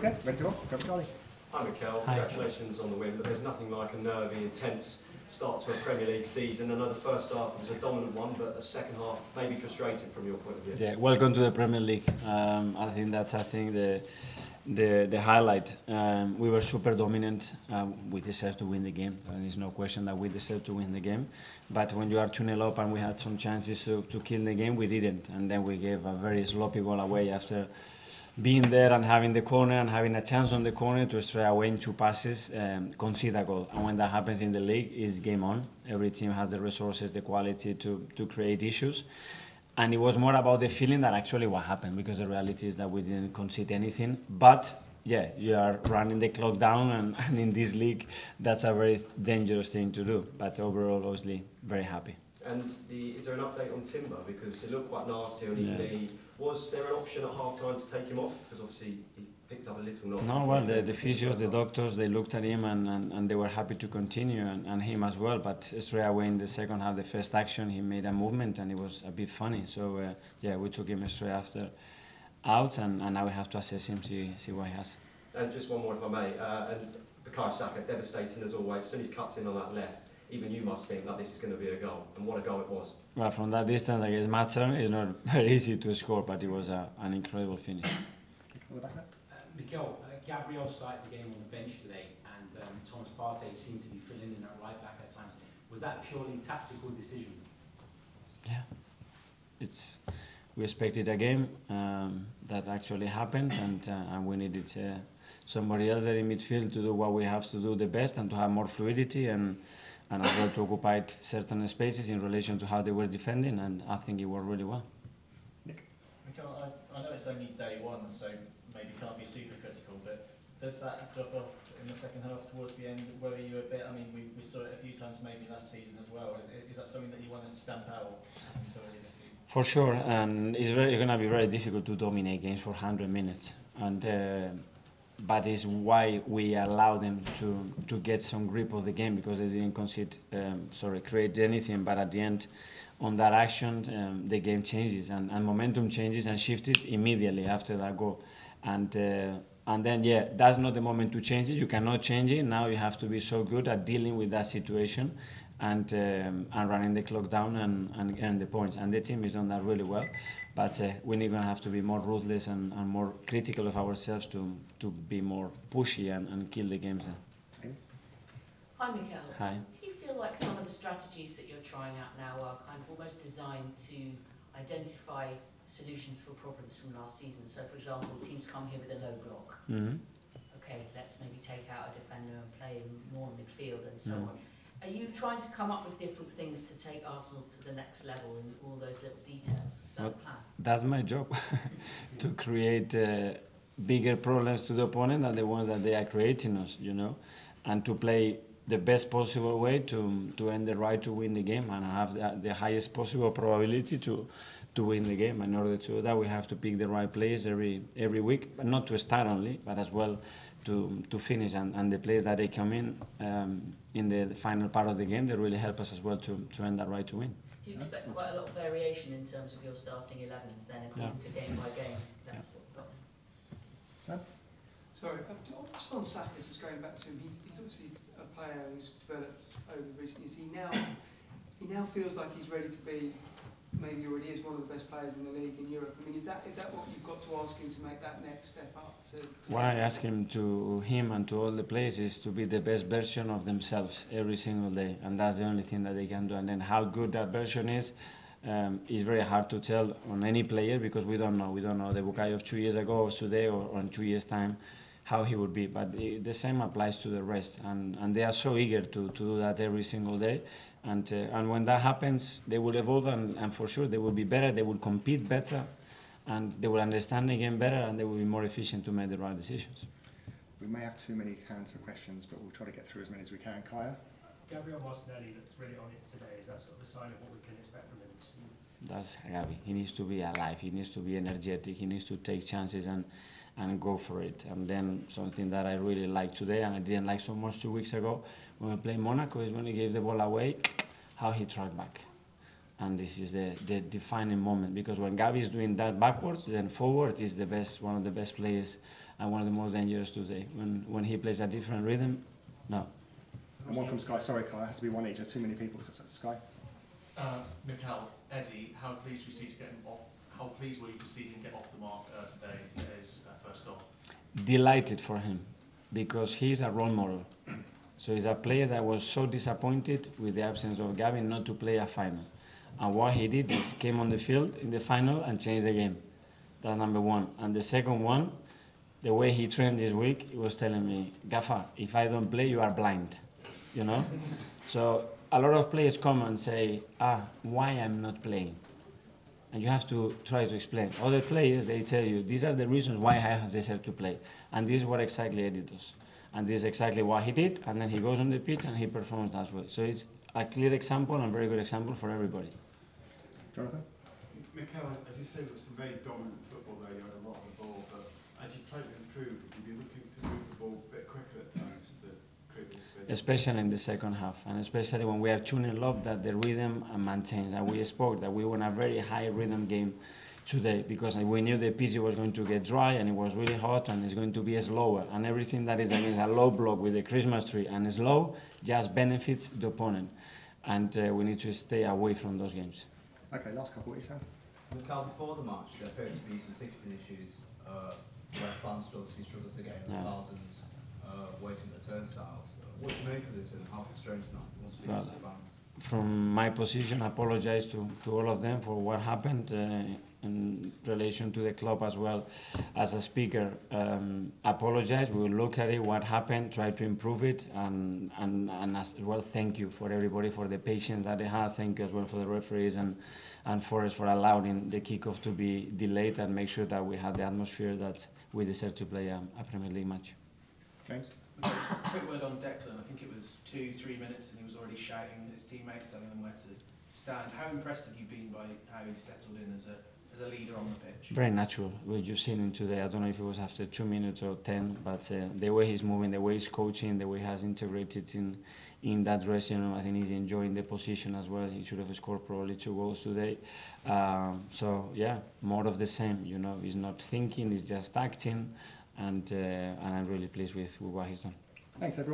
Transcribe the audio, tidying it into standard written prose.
Okay, ready to go? Go for Charlie. Hi Mikel, congratulations on the win, but there's nothing like a nervy, intense start to a Premier League season. I know the first half was a dominant one, but the second half maybe frustrating from your point of view. Yeah, welcome to the Premier League. I think that's the highlight. We were super dominant. We deserved to win the game. There's no question that we deserved to win the game. But when you are 2-0 up and we had some chances to kill the game, we didn't. And then we gave a very sloppy ball away after being there and having the corner and having a chance on the corner to straight away in 2 passes, concede a goal. And when that happens in the league, it's game on. Every team has the resources, the quality to create issues. And it was more about the feeling than actually what happened, because the reality is that we didn't concede anything. But yeah, you are running the clock down, and in this league, that's a very dangerous thing to do. But overall, obviously, very happy. And is there an update on Timber? Because it looked quite nasty on his knee. Was there an option at half-time to take him off? Because obviously he picked up a little knock. No, well, the physios, the doctors, they looked at him and they were happy to continue, and him as well. But straight away in the second half, the first action, he made a movement and it was a bit funny. So, yeah, we took him straight after out, and now we have to assess him, see what he has. And just one more, if I may. And Bukayo Saka, devastating as always. As soon as he cuts in on that left, even you must think that this is going to be a goal, and what a goal it was. Well, from that distance, I guess Matson is not very easy to score, but it was an incredible finish. Mikel, Gabriel started the game on the bench today, and Thomas Partey seemed to be filling in at right back at times. Was that a purely tactical decision? Yeah, we expected a game that actually happened, and we needed somebody else there in midfield to do what we have to do the best and to have more fluidity and as well to occupy certain spaces in relation to how they were defending, and I think it worked really well. Mikel, I know it's only day one, so maybe can't be super critical, but does that drop off in the second half towards the end worry you a bit? I mean, we saw it a few times maybe last season as well. Is that something that you want to stamp out this season? For sure, and it's going to be very difficult to dominate games for 100 minutes. But it's why we allow them to get some grip of the game, because they didn't create anything. But at the end, on that action, the game changes and momentum changes and shifted immediately after that goal. And then, yeah, that's not the moment to change it. You cannot change it. Now you have to be so good at dealing with that situation and running the clock down and earn the points. And the team has done that really well. But we're going to have to be more ruthless and more critical of ourselves to be more pushy and kill the games. Hi Mikel. Hi. Do you feel like some of the strategies that you're trying out now are kind of almost designed to identify solutions for problems from last season? So for example, teams come here with a low block. Mm-hmm. Okay, let's maybe take out a defender and play more midfield and so on. Are you trying to come up with different things to take Arsenal to the next level in all those little details? Is that the plan? That's my job, to create bigger problems to the opponent than the ones that they are creating us, and to play the best possible way to earn the right to win the game and have the highest possible probability to win the game. In order to do that, we have to pick the right players every week, but not to start only, but as well to finish, and the players that they come in the final part of the game, they really help us as well to earn that right to win. Do you expect quite a lot of variation in terms of your starting 11s then, according to game by game? Sam? Sorry, just on Saka, just going back to him, he's obviously a player who's developed over recent years. He now feels like he's ready to be, maybe already is one of the best players in the league in Europe. I mean, is that what you've got to ask him to make that next step up? What I ask him and to all the players is to be the best version of themselves every single day, and that's the only thing that they can do. And then how good that version is very hard to tell on any player, because we don't know. We don't know the Bukayo of 2 years ago or today or in 2 years' time how he would be. But the same applies to the rest, and they are so eager to do that every single day. And when that happens, they will evolve, and for sure they will be better, they will compete better, and they will understand the game better, and they will be more efficient to make the right decisions. We may have too many hands for questions, but we'll try to get through as many as we can. Kaya? Gabriel Martinelli looks really on it today. Is that sort of a sign of what we can expect from him? That's Gabi. He needs to be alive, he needs to be energetic, he needs to take chances and go for it. And then something that I really liked today, and I didn't like so much 2 weeks ago when we played Monaco, is when he gave the ball away, how he tracked back. And this is the defining moment, because when Gavi is doing that backwards, then forward is the best, one of the best players and one of the most dangerous today. When he plays a different rhythm, no. And one from Sky. Sorry, Kai, it has to be one each. There's too many people. So Sky. Mikel, Eddie, how pleased were you to get him off? How pleased were you to see him get off the mark today? His first goal. Delighted for him, because he's a role model. So he's a player that was so disappointed with the absence of Gavi not to play a final. And what he did is came on the field in the final and changed the game. That's number one. And the second one, the way he trained this week, he was telling me, Gaffer, if I don't play, you are blind. You know? So a lot of players come and say, why I'm not playing? And you have to try to explain. Other players, they tell you, these are the reasons why I have decided to play. And this is what exactly Eddie does. And this is exactly what he did. And then he goes on the pitch and he performs as well. So it's a clear example and a very good example for everybody. Jonathan? Mikel, as you said, it was some very dominant football there. You had a lot of the ball. But as you try to improve, would you be looking to move the ball a bit quicker at times to create this space? Especially in the second half, and especially when we are tuning up that the rhythm maintains. And we spoke that we want a very high rhythm game today, because we knew the pitch was going to get dry and it was really hot and it's going to be slower. And everything that is against a low block with the Christmas tree and slow just benefits the opponent. And we need to stay away from those games. Okay, last couple. What you saying? Mikel, before the match, there appeared to be some ticketing issues where fans obviously struggled to get in, thousands waiting at the turnstiles. What do you make of this and how frustrating it must be for the fans? From my position, I apologize to all of them for what happened in relation to the club as well. As a speaker, apologize. We will look at it, what happened, try to improve it, and as well, thank you for everybody for the patience that they had. Thank you as well for the referees and for us for allowing the kickoff to be delayed and make sure that we had the atmosphere that we deserve to play a Premier League match. James? Just a quick word on Declan. I think it was 2-3 minutes and he was already shouting at his teammates, telling them where to stand. How impressed have you been by how he's settled in as a leader on the pitch? Very natural. You've seen him today. I don't know if it was after 2 minutes or 10, but the way he's moving, the way he's coaching, the way he has integrated in that dressing room, I think he's enjoying the position as well. He should have scored probably 2 goals today. So yeah, more of the same. You know, he's not thinking, he's just acting, and I'm really pleased with what he's done. Thanks, everyone.